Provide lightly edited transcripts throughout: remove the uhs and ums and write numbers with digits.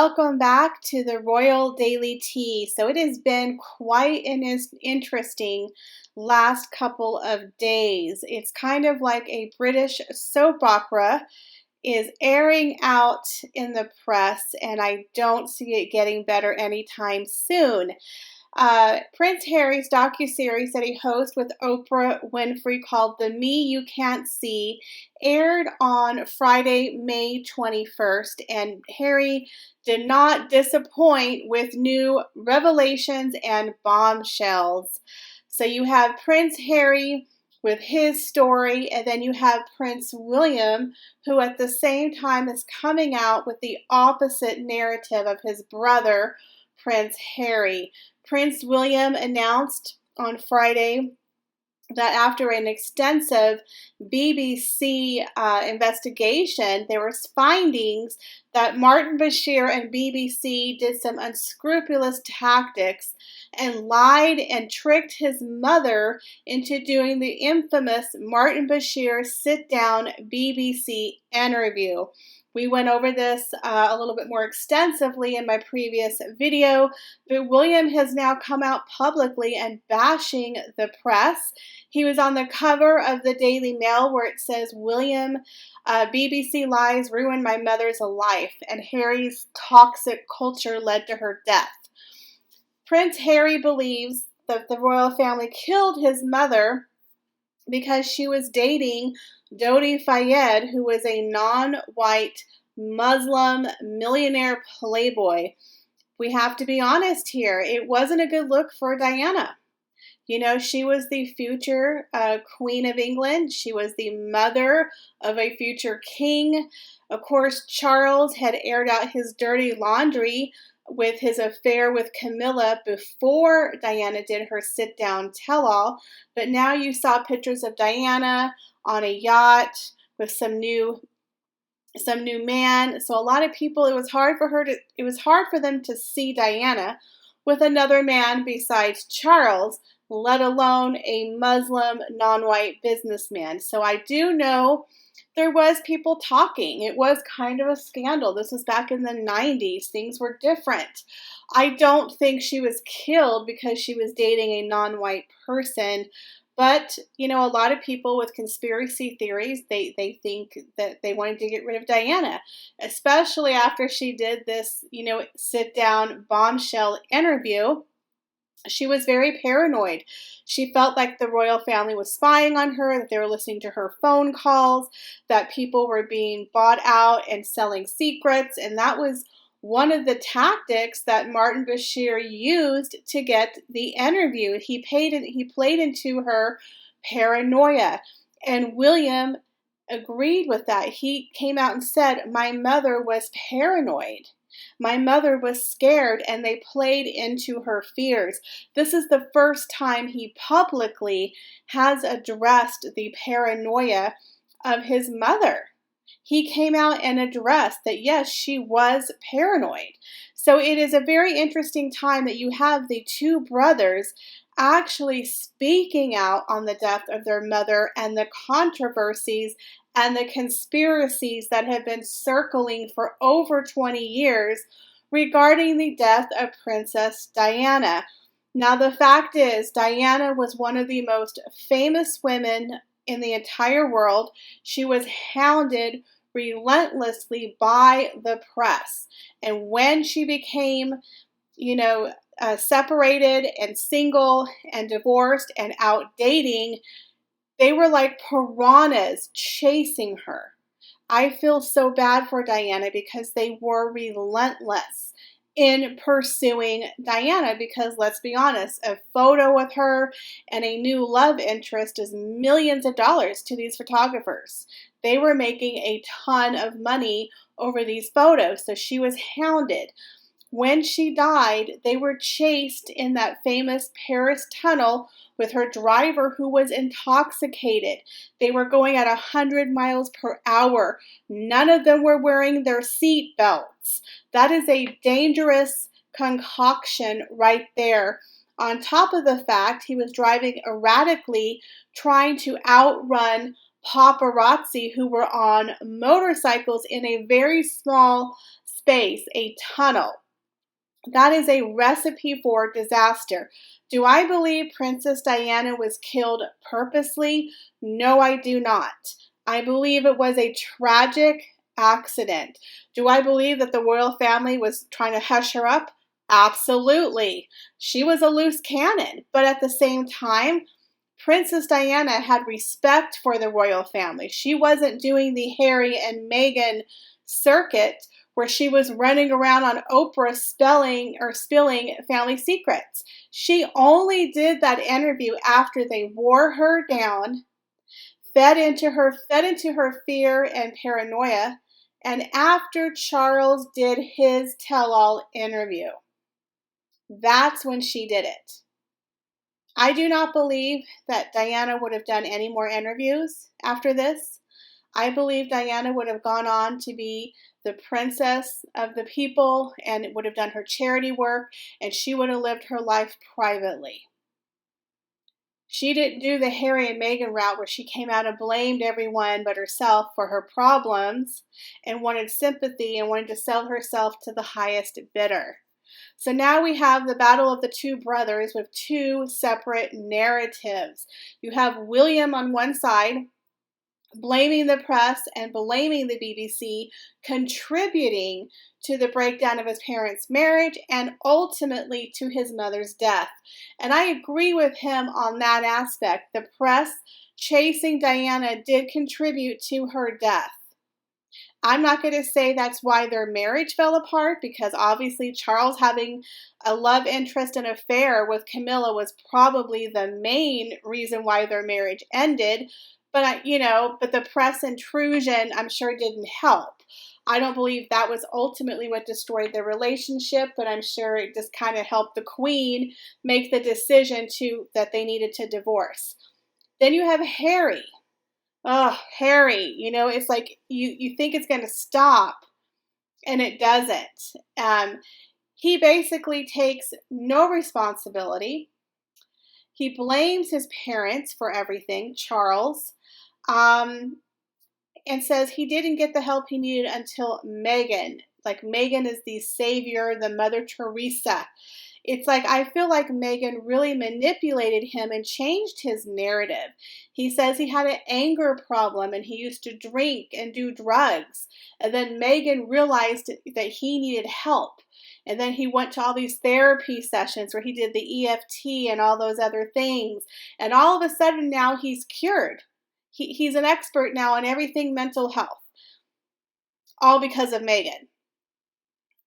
welcome back to the Royal Daily Tea. So it has been quite an interesting last couple of days. It's kind of like a British soap opera is airing out in the press, and I don't see it getting better anytime soon. Prince Harry's docuseries that he hosts with Oprah Winfrey called The Me You Can't See aired on Friday, May 21st, and Harry did not disappoint with new revelations and bombshells. So you have Prince Harry with his story, and then you have Prince William, who at the same time is coming out with the opposite narrative of his brother, Prince Harry. Prince William announced on Friday that after an extensive BBC investigation, there was findings that Martin Bashir and BBC did some unscrupulous tactics and lied and tricked his mother into doing the infamous Martin Bashir sit-down BBC interview. We went over this a little bit more extensively in my previous video, but William has now come out publicly and bashing the press. He was on the cover of the Daily Mail where it says, William, BBC lies ruined my mother's life, and Harry's toxic culture led to her death. Prince Harry believes that the royal family killed his mother because she was dating Dodi Fayed, who was a non-white Muslim millionaire playboy. We have to be honest here. It wasn't a good look for Diana. You know, she was the future Queen of England. She was the mother of a future king. Of course, Charles had aired out his dirty laundry with his affair with Camilla before Diana did her sit-down tell-all. But now you saw pictures of Diana on a yacht with some new man. So a lot of people, it was hard for them to see Diana with another man besides Charles, let alone a Muslim non-white businessman. So I do know there was people talking. It was kind of a scandal. This was back in the 90s. Things were different. I don't think she was killed because she was dating a non-white person. But, you know, a lot of people with conspiracy theories, they think that they wanted to get rid of Diana, especially after she did this, you know, sit-down bombshell interview. She was very paranoid. She felt like the royal family was spying on her, that they were listening to her phone calls, that people were being bought out and selling secrets, and that was one of the tactics that Martin Bashir used to get the interview. He played into her paranoia, and William agreed with that. He came out and said, my mother was paranoid. My mother was scared, and they played into her fears. This is the first time he publicly has addressed the paranoia of his mother. He came out and addressed that, yes, she was paranoid. So it is a very interesting time that you have the two brothers actually speaking out on the death of their mother and the controversies and the conspiracies that have been circling for over 20 years regarding the death of Princess Diana. Now, the fact is, Diana was one of the most famous women in the entire world. She was hounded relentlessly by the press. And when she became, separated and single and divorced and out dating, they were like piranhas chasing her. I feel so bad for Diana because they were relentless in pursuing Diana because, let's be honest, a photo with her and a new love interest is millions of dollars to these photographers. They were making a ton of money over these photos, so she was hounded. When she died, they were chased in that famous Paris tunnel with her driver who was intoxicated. They were going at 100 miles per hour. None of them were wearing their seat belts. That is a dangerous concoction right there. On top of the fact, he was driving erratically, trying to outrun paparazzi who were on motorcycles in a very small space, a tunnel. That is a recipe for disaster. Do I believe Princess Diana was killed purposely? No, I do not. I believe it was a tragic accident. Do I believe that the royal family was trying to hush her up? Absolutely. She was a loose cannon, but at the same time, Princess Diana had respect for the royal family. She wasn't doing the Harry and Meghan circuit where she was running around on Oprah spilling family secrets. She only did that interview after they wore her down, fed into her fear and paranoia, and after Charles did his tell-all interview. That's when she did it. I do not believe that Diana would have done any more interviews after this. I believe Diana would have gone on to be the princess of the people and would have done her charity work, and she would have lived her life privately. She didn't do the Harry and Meghan route where she came out and blamed everyone but herself for her problems and wanted sympathy and wanted to sell herself to the highest bidder. So now we have the battle of the two brothers with two separate narratives. You have William on one side, blaming the press and blaming the BBC, contributing to the breakdown of his parents' marriage and ultimately to his mother's death. And I agree with him on that aspect. The press chasing Diana did contribute to her death. I'm not going to say that's why their marriage fell apart, because obviously Charles having a love interest and affair with Camilla was probably the main reason why their marriage ended. But the press intrusion, I'm sure, didn't help. I don't believe that was ultimately what destroyed their relationship, but I'm sure it just kind of helped the Queen make the decision that they needed to divorce. Then you have Harry. Oh, Harry, it's like you think it's going to stop, and it doesn't. He basically takes no responsibility. He blames his parents for everything, Charles, and says he didn't get the help he needed until Meghan. Like Meghan is the savior, the Mother Teresa. It's like I feel like Meghan really manipulated him and changed his narrative. He says he had an anger problem and he used to drink and do drugs. And then Meghan realized that he needed help. And then he went to all these therapy sessions where he did the EFT and all those other things. And all of a sudden now he's cured. He's an expert now on everything mental health. All because of Meghan.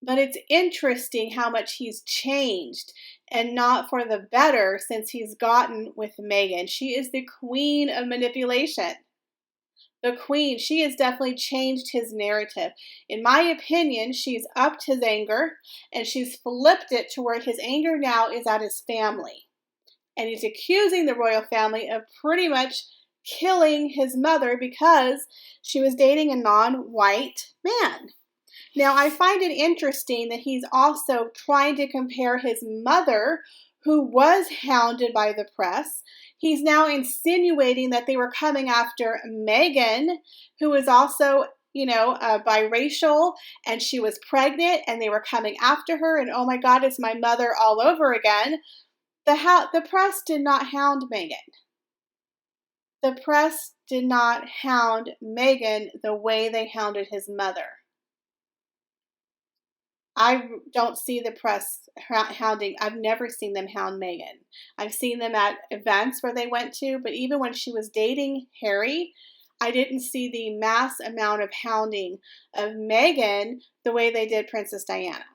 But it's interesting how much he's changed, and not for the better since he's gotten with Meghan. She is the queen of manipulation. The queen, she has definitely changed his narrative. In my opinion, she's upped his anger, and she's flipped it to where his anger now is at his family. And he's accusing the royal family of pretty much killing his mother because she was dating a non-white man. Now, I find it interesting that he's also trying to compare his mother, who was hounded by the press. He's now insinuating that they were coming after Meghan, who is also, biracial, and she was pregnant, and they were coming after her, and oh my God, it's my mother all over again. The press did not hound Meghan. The press did not hound Meghan the way they hounded his mother. I don't see the press hounding. I've never seen them hound Meghan. I've seen them at events where they went to, but even when she was dating Harry, I didn't see the mass amount of hounding of Meghan the way they did Princess Diana.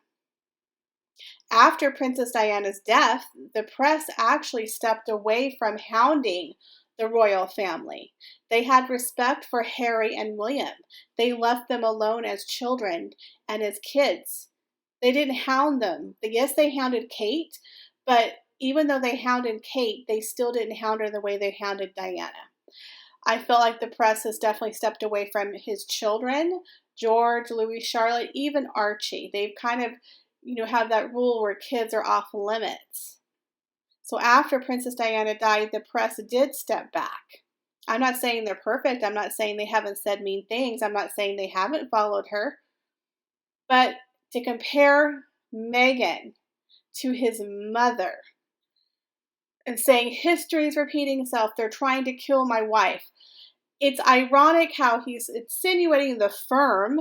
After Princess Diana's death, the press actually stepped away from hounding the royal family. They had respect for Harry and William. They left them alone as children and as kids. They didn't hound them. Yes, they hounded Kate, but even though they hounded Kate, they still didn't hound her the way they hounded Diana. I feel like the press has definitely stepped away from his children, George, Louis, Charlotte, even Archie. They've kind of, have that rule where kids are off limits. So after Princess Diana died, the press did step back. I'm not saying they're perfect. I'm not saying they haven't said mean things. I'm not saying they haven't followed her. But to compare Meghan to his mother and saying history is repeating itself. They're trying to kill my wife. It's ironic how he's insinuating the firm,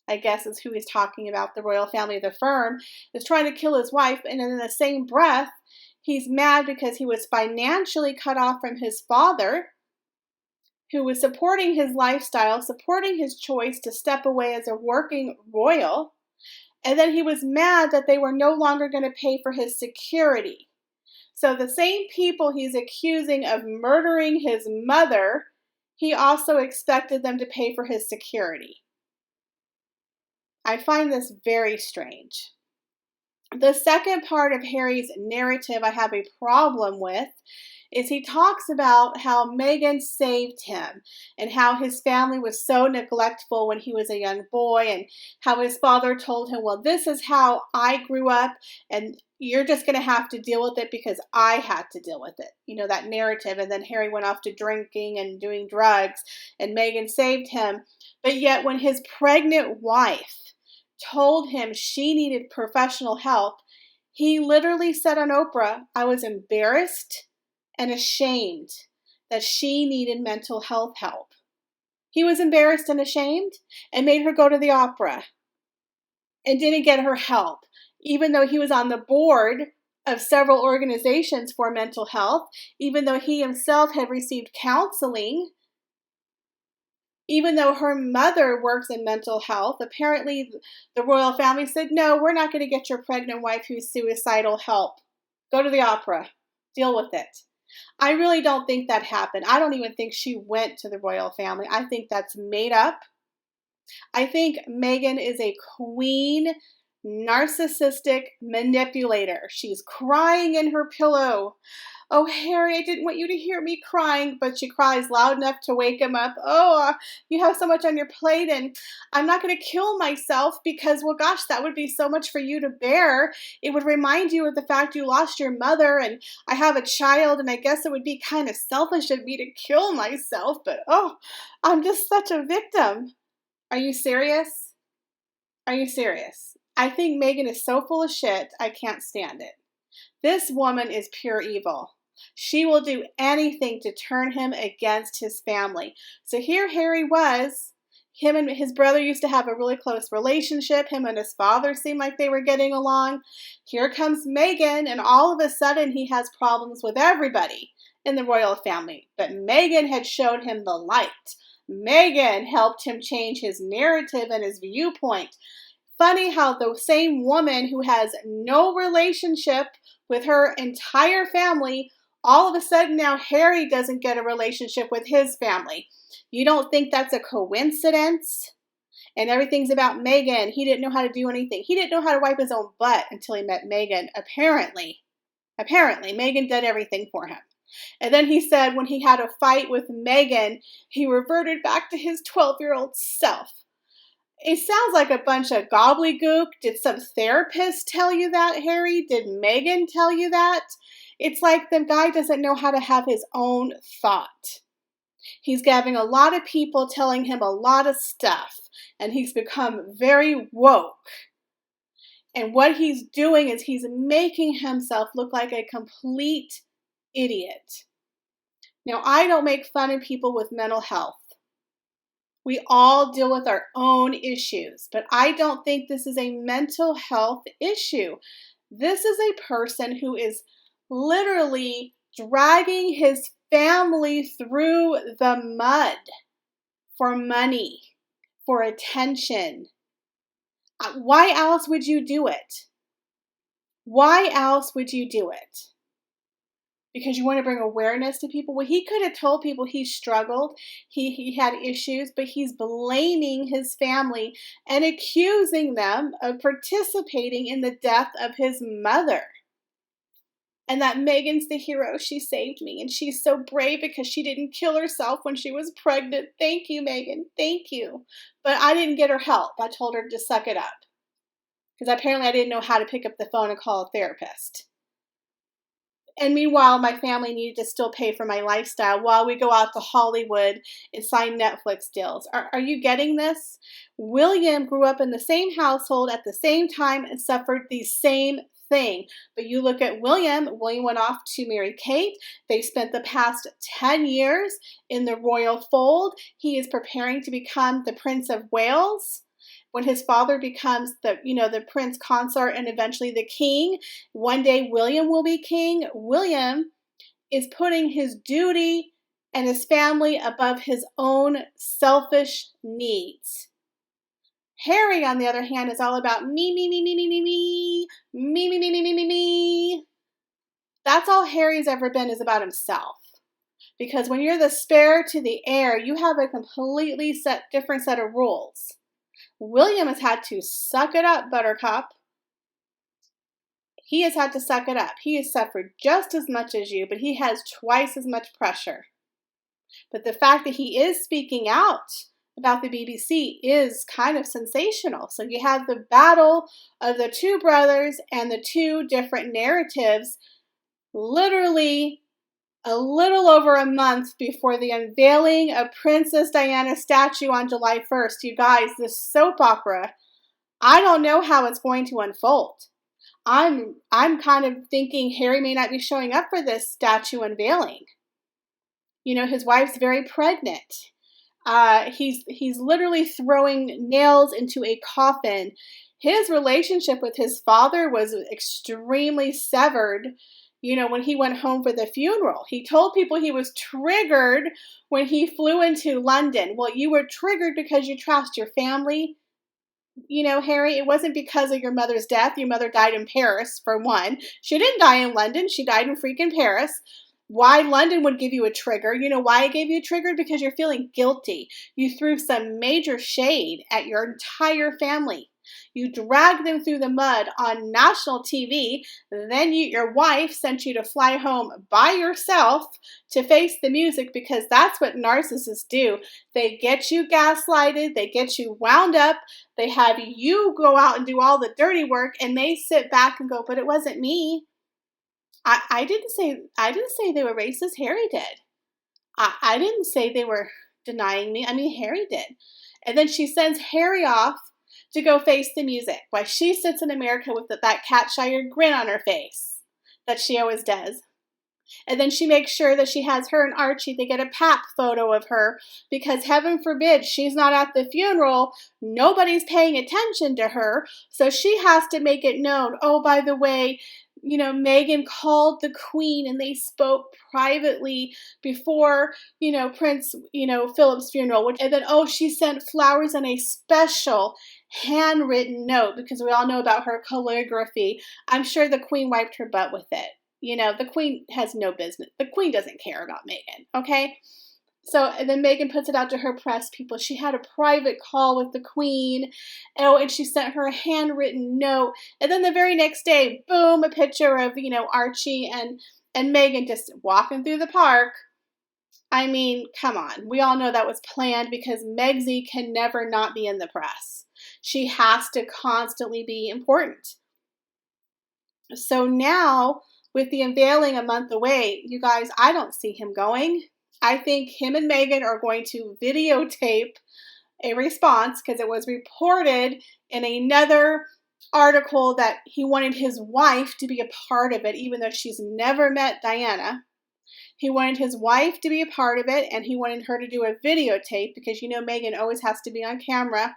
I guess is who he's talking about, the royal family of the firm, is trying to kill his wife. And in the same breath, he's mad because he was financially cut off from his father, who was supporting his lifestyle, supporting his choice to step away as a working royal. And then he was mad that they were no longer going to pay for his security. So the same people he's accusing of murdering his mother, he also expected them to pay for his security. I find this very strange. The second part of Harry's narrative I have a problem with is he talks about how Meghan saved him and how his family was so neglectful when he was a young boy, and how his father told him, well, this is how I grew up and you're just going to have to deal with it because I had to deal with it. You know, that narrative. And then Harry went off to drinking and doing drugs and Meghan saved him. But yet when his pregnant wife told him she needed professional help, he literally said on Oprah, I was embarrassed and ashamed that she needed mental health help. He was embarrassed and ashamed and made her go to the opera and didn't get her help, even though he was on the board of several organizations for mental health, even though he himself had received counseling, even though her mother works in mental health. Apparently, the royal family said, no, we're not going to get your pregnant wife who's suicidal help. Go to the opera. Deal with it. I really don't think that happened. I don't even think she went to the royal family. I think that's made up. I think Meghan is a queen, narcissistic manipulator. She's crying in her pillow. Oh, Harry, I didn't want you to hear me crying, but she cries loud enough to wake him up. Oh, you have so much on your plate, and I'm not going to kill myself because, well, gosh, that would be so much for you to bear. It would remind you of the fact you lost your mother, and I have a child, and I guess it would be kind of selfish of me to kill myself, but oh, I'm just such a victim. Are you serious? Are you serious? I think Meghan is so full of shit, I can't stand it. This woman is pure evil. She will do anything to turn him against his family. So here Harry was. Him and his brother used to have a really close relationship. Him and his father seemed like they were getting along. Here comes Meghan, and all of a sudden he has problems with everybody in the royal family. But Meghan had showed him the light. Meghan helped him change his narrative and his viewpoint. Funny how the same woman who has no relationship with her entire family, all of a sudden now Harry doesn't get a relationship with his family. You don't think that's a coincidence? And everything's about Meghan. He didn't know how to do anything. He didn't know how to wipe his own butt until he met Meghan, apparently. Apparently, Meghan did everything for him. And then he said when he had a fight with Meghan, he reverted back to his 12-year-old self. It sounds like a bunch of gobbledygook. Did some therapist tell you that, Harry? Did Meghan tell you that? It's like the guy doesn't know how to have his own thought. He's having a lot of people telling him a lot of stuff, and he's become very woke. And what he's doing is he's making himself look like a complete idiot. Now, I don't make fun of people with mental health. We all deal with our own issues, but I don't think this is a mental health issue. This is a person who is literally dragging his family through the mud for money, for attention. Why else would you do it? Why else would you do it? Because you want to bring awareness to people? Well, he could have told people he struggled, he had issues, but he's blaming his family and accusing them of participating in the death of his mother. And that Meghan's the hero. She saved me, and she's so brave because she didn't kill herself when she was pregnant. Thank you, Meghan. Thank you. But I didn't get her help. I told her to suck it up. Because apparently I didn't know how to pick up the phone and call a therapist. And meanwhile, my family needed to still pay for my lifestyle while we go out to Hollywood and sign Netflix deals. Are you getting this? William grew up in the same household at the same time and suffered the same thing. But you look at William went off to marry Kate. They spent the past 10 years in the royal fold. He is preparing to become the Prince of Wales. When his father becomes the prince consort and eventually the king, one day William will be king. William is putting his duty and his family above his own selfish needs. Harry, on the other hand, is all about me, me, me, me, me, me, me, me, me, me, me, me, me, me. That's all Harry's ever been, is about himself. Because when you're the spare to the heir, you have a completely different set of rules. William has had to suck it up, Buttercup. He has had to suck it up. He has suffered just as much as you, but he has twice as much pressure. But the fact that he is speaking out about the BBC is kind of sensational. So you have the battle of the two brothers and the two different narratives literally a little over a month before the unveiling of Princess Diana's statue on July 1st. You guys, this soap opera, I don't know how it's going to unfold. I'm kind of thinking Harry may not be showing up for this statue unveiling. You know, his wife's very pregnant. He's literally throwing nails into a coffin. His relationship with his father was extremely severed. You know, when he went home for the funeral, he told people he was triggered when he flew into London. Well, you were triggered because you trashed your family. You know, Harry, it wasn't because of your mother's death. Your mother died in Paris, for one. She didn't die in London. She died in freaking Paris. Why London would give you a trigger? You know why it gave you a trigger? Because you're feeling guilty. You threw some major shade at your entire family. You dragged them through the mud on national TV. Then your wife sent you to fly home by yourself to face the music, because that's what narcissists do. They get you gaslighted. They get you wound up. They have you go out and do all the dirty work, and they sit back and go, but it wasn't me. I didn't say they were racist. Harry did. I didn't say they were denying me. I mean, Harry did. And then she sends Harry off to go face the music while she sits in America with that Catshire grin on her face that she always does. And then she makes sure that she has her and Archie, they get a pap photo of her, because heaven forbid she's not at the funeral. Nobody's paying attention to her. So she has to make it known, oh, by the way, you know, Meghan called the Queen and they spoke privately before, you know, Prince, you know, Philip's funeral. And then, oh, she sent flowers and a special handwritten note, because we all know about her calligraphy. I'm sure the Queen wiped her butt with it. You know, the Queen has no business. The Queen doesn't care about Meghan, okay? So, and then Meghan puts it out to her press people. She had a private call with the Queen. Oh, and she sent her a handwritten note. And then the very next day, boom, a picture of, you know, Archie and Meghan just walking through the park. I mean, come on. We all know that was planned, because Megsy can never not be in the press. She has to constantly be important. So now, with the unveiling a month away, you guys, I don't see him going. I think him and Meghan are going to videotape a response, because it was reported in another article that he wanted his wife to be a part of it, even though she's never met Diana. He wanted his wife to be a part of it, and he wanted her to do a videotape, because you know Meghan always has to be on camera.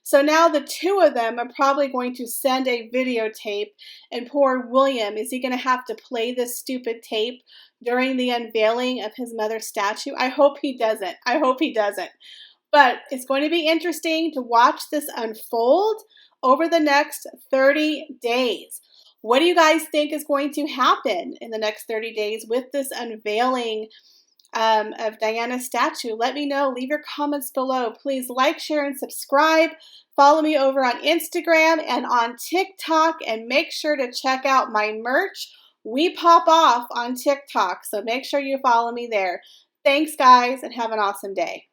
So now the two of them are probably going to send a videotape, and poor William, is he going to have to play this stupid tape during the unveiling of his mother's statue? I hope he doesn't. I hope he doesn't. But it's going to be interesting to watch this unfold over the next 30 days. What do you guys think is going to happen in the next 30 days with this unveiling of Diana's statue? Let me know. Leave your comments below. Please like, share, and subscribe. Follow me over on Instagram and on TikTok, and make sure to check out my merch. We pop off on TikTok, so make sure you follow me there. Thanks, guys, and have an awesome day.